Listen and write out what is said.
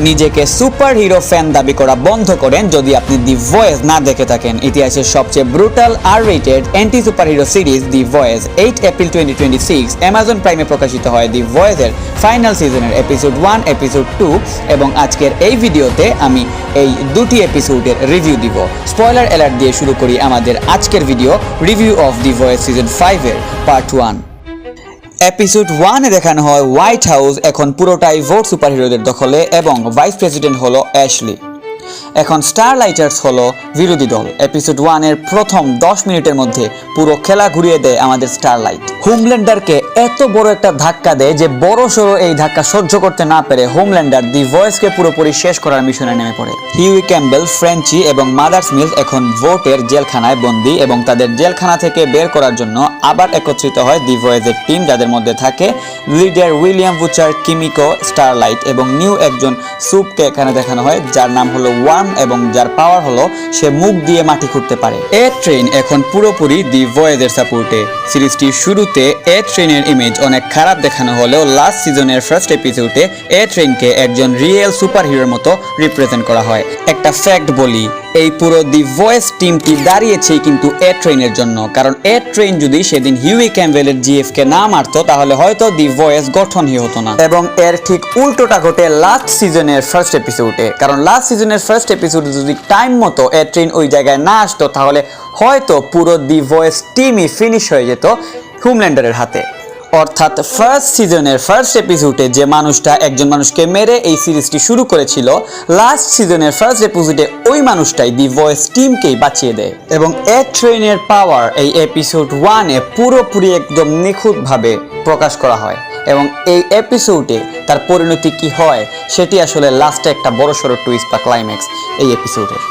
নিজেকে super hero fan দাবি করা বন্ধ করেন যদি আপনি দি ভয়েস না দেখে থাকেন। ইতিহাসের সবচেয়ে brutal R rated anti superhero series the Boys 8 April 2026 Amazon প্রাইমে প্রকাশিত হয়। দি ভয়েসের ফাইনাল সিজনের এপিসোড 1, এপিসোড 2 এবং আজকের এই ভিডিওতে আমি এই দুটি এপিসোডের রিভিউ দিব। স্পয়লার অ্যালার্ট দিয়ে শুরু করি আমাদের আজকের video review of the voice season 5 এর পার্ট 1। এপিসোড 1 এ দেখানো হয় হোয়াইট হাউস এখন পুরোটাই ভোট সুপারহিরোদের দখলে এবং ভাইস প্রেসিডেন্ট হলো অ্যাশলি। এখন স্টারলাইটার্স হলো বিরোধী দল। এপিসোড 1 এর প্রথম 10 মিনিটের মধ্যে পুরো খেলা ঘুরিয়ে দেয় আমাদের স্টারলাইট। হোমল্যান্ডারকে এত বড় একটা ধাক্কা দেয় যে বড় সড়ো এই ধাক্কা সহ্য করতে না পেরে হোমল্যান্ডার দি ভয়েসকে পুরোপুরি শেষ করার মিশনে নেমে পড়ে। হিউই ক্যাম্বেল, ফ্রেঞ্চি এবং মাদার স্মিথ এখন ভোটের জেলখানায় বন্দী এবং তাদের জেলখানা থেকে বের করার জন্য আবার একত্রিত হয় দি ভয়েসের টিম, যাদের মধ্যে থাকে leader William Butcher, Kimiko, starlight এবং নিউ একজন সুপকে এখানে দেখানো হয় যার নাম হলো ওয়ার্ম এবং যার পাওয়ার হলো সে মুখ দিয়ে মাটি খুঁড়তে পারে। এ ট্রেন এখন পুরোপুরি দি ভয়েসের সাপোর্টে। সিরিজটির শুরুতে এ ট্রেনের ইমেজ অনেক খারাপ দেখানো হলেও লাস্ট সিজনের ফার্স্ট এপিসোডে এ ট্রেনকে একজন রিয়েল সুপার হিরোর মতো রিপ্রেজেন্ট করা হয়। একটা ফ্যাক্ট বলি, এই পুরো দি ভয়েস টিমটি দাঁড়িয়েছে কিন্তু এ ট্রেনের জন্য, কারণ এ ট্রেন যদি সেদিন হিউই ক্যাম্বেলের জিএফকে না মারতো তাহলে হয়তো দি ভয়েস গঠনই হতো না। এবং এর ঠিক উল্টোটা ঘটে লাস্ট সিজনের ফার্স্ট এপিসোডে, কারণ লাস্ট সিজনের ফার্স্ট এপিসোডে যদি টাইম মতো এ ট্রেন ওই জায়গায় না আসতো তাহলে হয়তো পুরো দি ভয়েস টিমই ফিনিশ হয়ে যেত হোমল্যান্ডারের হাতে। অর্থাৎ ফার্স্ট সিজনের ফার্স্ট এপিসোডে যে মানুষটা একজন মানুষকে মেরে এই সিরিজটি শুরু করেছিল, লাস্ট সিজনের ফার্স্ট এপিসোডে ওই মানুষটাই দি ভয়েস টিমকেই বাঁচিয়ে দেয়। এবং এ ট্রেনের পাওয়ার এই এপিসোড 1 এ পুরোপুরি একদম নিখুঁতভাবে প্রকাশ করা হয় এবং এই এপিসোডে তার পরিণতি কি হয় সেটি আসলে লাস্টে একটা বড়সড় টুইস্ট বা ক্লাইম্যাক্স এই এপিসোডের।